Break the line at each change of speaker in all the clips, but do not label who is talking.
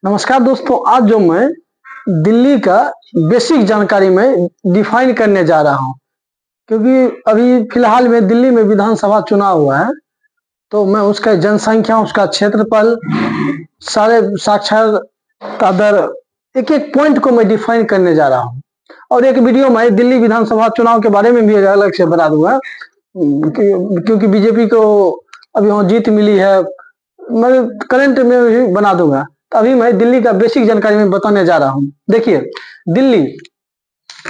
नमस्कार दोस्तों, आज जो मैं दिल्ली का बेसिक जानकारी में डिफाइन करने जा रहा हूं, क्योंकि अभी फिलहाल में दिल्ली में विधानसभा चुनाव हुआ है। तो मैं उसका जनसंख्या, उसका क्षेत्रफल, सारे साक्षरता दर, एक एक पॉइंट को मैं डिफाइन करने जा रहा हूं। और एक वीडियो में दिल्ली विधानसभा चुनाव के बारे में भी अलग से बता दूंगा, क्योंकि बीजेपी को अभी वहां जीत मिली है, मैं करंट में भी बना दूंगा। तो अभी मैं दिल्ली का बेसिक जानकारी में बताने जा रहा हूं। देखिए, दिल्ली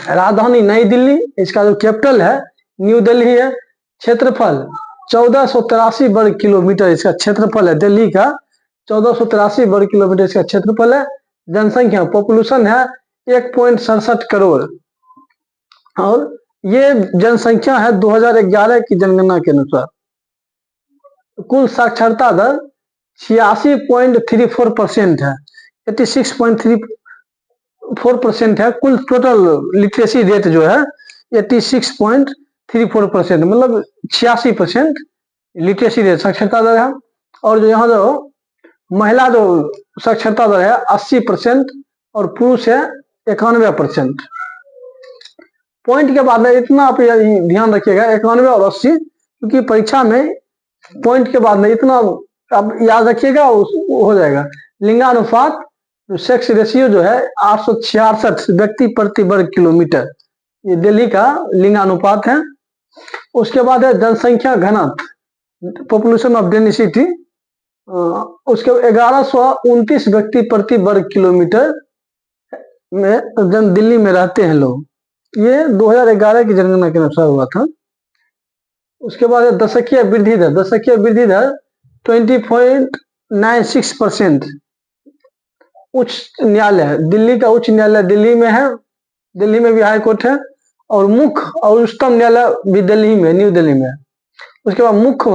राजधानी नई दिल्ली, इसका जो कैपिटल है न्यू दिल्ली है। क्षेत्रफल 1483 वर्ग किलोमीटर इसका क्षेत्रफल है। दिल्ली का 1483 वर्ग किलोमीटर इसका क्षेत्रफल है। जनसंख्या, पॉपुलेशन है 1.67 करोड़। और ये जनसंख्या है 2011 की जनगणना के अनुसार। कुल साक्षरता दर 86.34% है, 86.34% है। कुल टोटल लिटरेसी रेट जो है 86.34%, मतलब 86% लिटरेसी रेट साक्षरता दर है। और जो यहाँ जो महिला जो साक्षरता दर है 80% और पुरुष है 91%। पॉइंट के बाद में इतना आप ध्यान रखिएगा, 91 और 80, क्योंकि परीक्षा में पॉइंट के बाद में इतना आप याद रखिएगा, हो जाएगा। लिंगानुपात, सेक्स रेशियो जो है 866 व्यक्ति प्रति वर्ग किलोमीटर, ये दिल्ली का लिंगानुपात है। उसके बाद है जनसंख्या घनत्व, पॉपुलेशन ऑफ डेंसिटी, उसके 1129 व्यक्ति प्रति वर्ग किलोमीटर में दिल्ली में रहते हैं लोग। ये 2011 की जनगणना के अनुसार हुआ था। उसके बाद दशकीय वृद्धि दर, दशकीय वृद्धि दर 20.96%। उच्च न्यायालय, दिल्ली का उच्च न्यायालय दिल्ली में है, दिल्ली में भी हाई कोर्ट है। और मुख्य और उच्चतम न्यायालय भी दिल्ली में, न्यू दिल्ली में है। उसके बाद मुख्य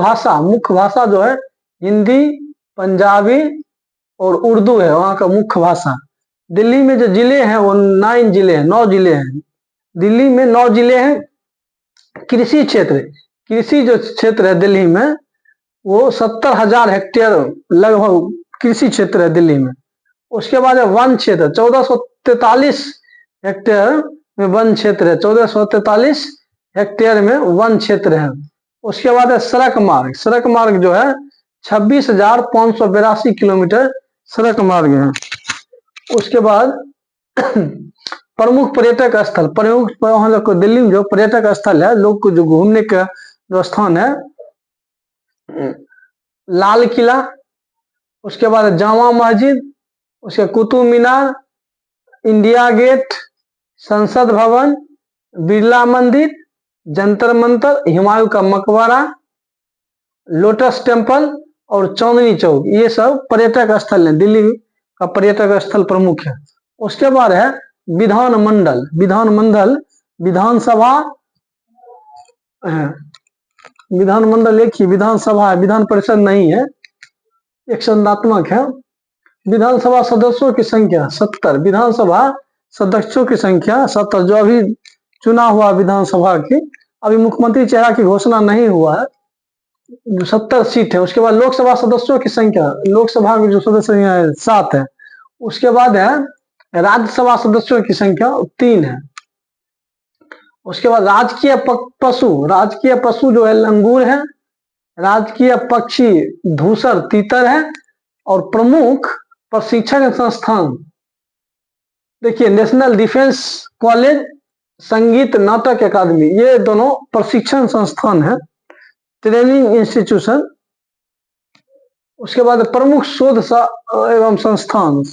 भाषा जो है हिंदी, पंजाबी और उर्दू है वहाँ का मुख्य भाषा। दिल्ली में जो जिले हैं वो 9 जिले हैं, 9 जिले हैं। दिल्ली में 9 जिले हैं। कृषि क्षेत्र, कृषि जो क्षेत्र है दिल्ली में वो 70,000 हेक्टेयर लगभग कृषि क्षेत्र है दिल्ली में। उसके बाद है वन क्षेत्र, 1443 हेक्टेयर में वन क्षेत्र है, 1443 हेक्टेयर में वन क्षेत्र है। उसके बाद है सड़क मार्ग, सड़क मार्ग जो है 26,582 किलोमीटर सड़क मार्ग है। उसके बाद प्रमुख पर्यटक स्थल, दिल्ली में जो पर्यटक स्थल है, लोग को जो घूमने का जो स्थान है, लाल किला, उसके बाद जामा मस्जिद, उसके कुतुब मीनार, इंडिया गेट, संसद भवन, बिरला मंदिर, जंतर मंतर, हुमायूं का मकबरा, लोटस टेम्पल और चांदनी चौक, ये सब पर्यटक स्थल है। दिल्ली का पर्यटक स्थल प्रमुख है। उसके बाद है विधानमंडल, विधानसभा है। विधानमंडल एक ही विधानसभा है, विधान परिषद नहीं है, एक संदात्मक है। विधानसभा सदस्यों की संख्या 70, विधानसभा सदस्यों की संख्या 70, जो अभी चुनाव हुआ विधानसभा की, अभी मुख्यमंत्री चेहरा की घोषणा नहीं हुआ है, 70 सीट है। उसके बाद लोकसभा सदस्यों की संख्या, लोकसभा के जो सदस्य है 7 है। उसके बाद है राज्यसभा सदस्यों की संख्या 3 है। उसके बाद राजकीय पशु जो है लंगूर है। राजकीय पक्षी धूसर तीतर है। और प्रमुख प्रशिक्षण संस्थान, देखिए, नेशनल डिफेंस कॉलेज, संगीत नाटक अकादमी, ये दोनों प्रशिक्षण संस्थान है, ट्रेनिंग इंस्टीट्यूशन। उसके बाद प्रमुख शोध एवं संस्थान,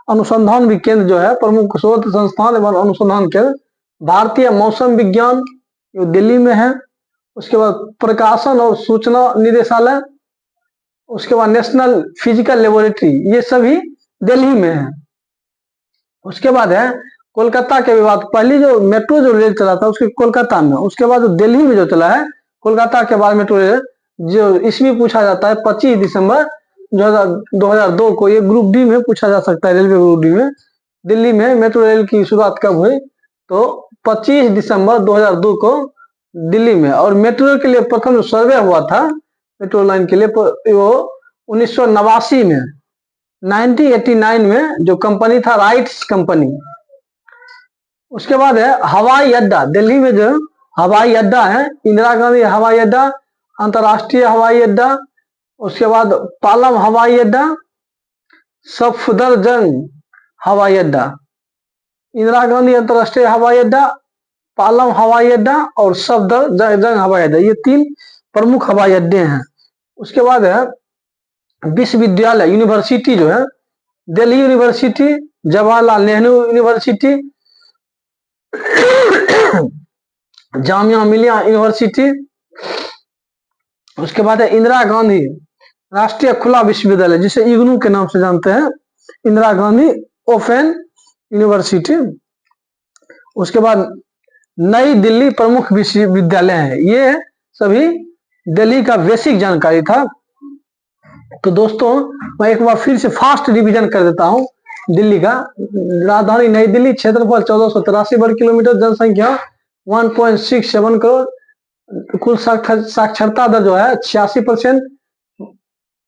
अनुसंधान भी केंद्र जो है, प्रमुख शोध संस्थान एवं अनुसंधान केंद्र, भारतीय मौसम विज्ञान जो दिल्ली में है। उसके बाद प्रकाशन और सूचना निदेशालय। उसके बाद नेशनल फिजिकल लेबोरेटरी, ये सभी दिल्ली में है। उसके बाद है कोलकाता के विवाद, पहली जो मेट्रो जो रेल चला था उसके कोलकाता में। उसके बाद दिल्ली में जो चला है कोलकाता के बाद मेट्रो रेल, जो इसमें पूछा जाता है 25 दिसंबर 2002 को, ये ग्रुप डी में पूछा जा सकता है, रेलवे ग्रुप डी में। दिल्ली में मेट्रो रेल की शुरुआत कब हुई? तो 25 दिसंबर 2002 को दिल्ली में। और मेट्रो के लिए प्रथम जो सर्वे हुआ था मेट्रो लाइन के लिए, वो 1989 में 1989 में जो कंपनी था राइट्स कंपनी। उसके बाद है हवाई अड्डा, दिल्ली में जो हवाई अड्डा है इंदिरा गांधी हवाई अड्डा, अंतर्राष्ट्रीय हवाई अड्डा। उसके बाद पालम हवाई अड्डा, सफदरजंग हवाई अड्डा, इंदिरा गांधी अंतर्राष्ट्रीय हवाई अड्डा, पालम हवाई अड्डा और सफदरजंग हवाई अड्डा, ये 3 प्रमुख हवाई अड्डे हैं। उसके बाद है विश्वविद्यालय, यूनिवर्सिटी जो है Delhi university, Jawaharlal Nehru university, Jamia Millia university. उसके बाद है इंदिरा गांधी राष्ट्रीय खुला विश्वविद्यालय, जिसे इग्नू के नाम से जानते हैं, इंदिरा गांधी ओपन यूनिवर्सिटी। उसके बाद नई दिल्ली प्रमुख विश्वविद्यालय है। ये सभी दिल्ली का बेसिक जानकारी था। तो दोस्तों मैं एक बार फिर से फास्ट रिवीजन कर देता हूं। दिल्ली का राजधानी नई दिल्ली, क्षेत्रफल 1483 वर्ग किलोमीटर, जनसंख्या 1.67 करोड़, कुल साक्षरता दर जो है 86%,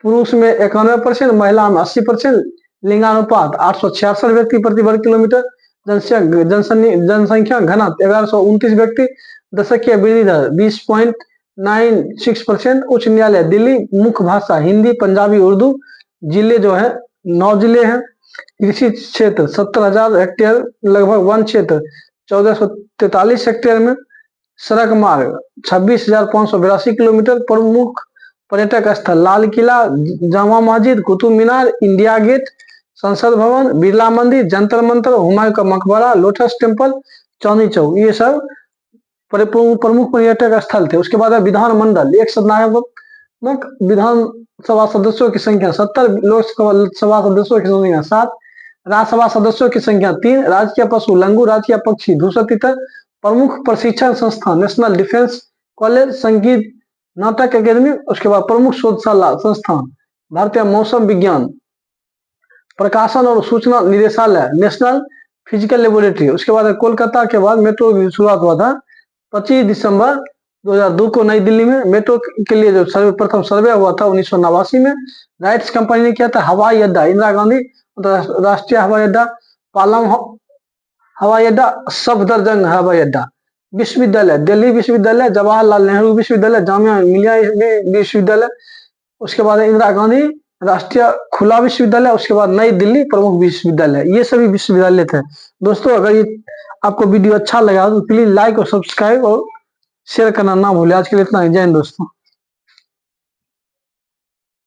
पुरुष में 91%, महिला में 80%, लिंगानुपात 866 व्यक्ति प्रति वर्ग किलोमीटर, जनसंख्या घनत्व 1129 व्यक्ति, दशकीय वृद्धि दर 20.96%। उच्च न्यायालय दिल्ली, मुख्य भाषा हिंदी, पंजाबी, उर्दू। जिले जो है 9 जिले हैं। कृषि क्षेत्र 70,000 हेक्टेयर, लगभग वन क्षेत्र 1443 हेक्टेयर में। सड़क मार्ग 26,582 किलोमीटर। प्रमुख पर्यटक स्थल लाल किला, जामा मस्जिद, कुतुब मीनार, इंडिया गेट, संसद भवन, बिरला मंदिर, जंतर मंतर, हुमायूं का मकबरा, लोटस टेम्पल, चांदनी चौक, ये सब प्रमुख पर्यटक स्थल थे। उसके बाद है विधानमंडल, एक सदनात्मक विधानसभा सदस्यों की संख्या 70, लोकसभा सदस्यों की संख्या 7, राज्यसभा सदस्यों की संख्या 3, राजकीय पशु लंगूर, राजकीय पक्षी धूसर तितर। प्रमुख प्रशिक्षण संस्थान नेशनल डिफेंस कॉलेज, संगीत नाटक अकेदमी। उसके बाद प्रमुख शोधशाला संस्थान भारतीय मौसम विज्ञान प्रकाशन और सूचना निदेशालय, नेशनल फिजिकल लेबोरेटरी। उसके बाद कोलकाता के बाद मेट्रो की शुरुआत हुआ था 25 दिसंबर 2002 को नई दिल्ली में। मेट्रो के लिए जो सर्वप्रथम सर्वे हुआ था 1989 में। राइट्स कंपनी ने किया था। हवाई अड्डा इंदिरा गांधी राष्ट्रीय हवाई अड्डा, पालम हवाई अड्डा, सफदरजंग हवाई अड्डा। विश्वविद्यालय दिल्ली विश्वविद्यालय, जवाहरलाल नेहरू विश्वविद्यालय, जामिया मिलिया विश्वविद्यालय। उसके बाद इंदिरा गांधी राष्ट्रीय खुला विश्वविद्यालय। उसके बाद नई दिल्ली प्रमुख विश्वविद्यालय। ये सभी विश्वविद्यालय थे। दोस्तों अगर ये आपको वीडियो अच्छा लगा तो प्लीज लाइक और सब्सक्राइब और शेयर करना ना भूले। आज के लिए इतना ही। जय हिंद दोस्तों।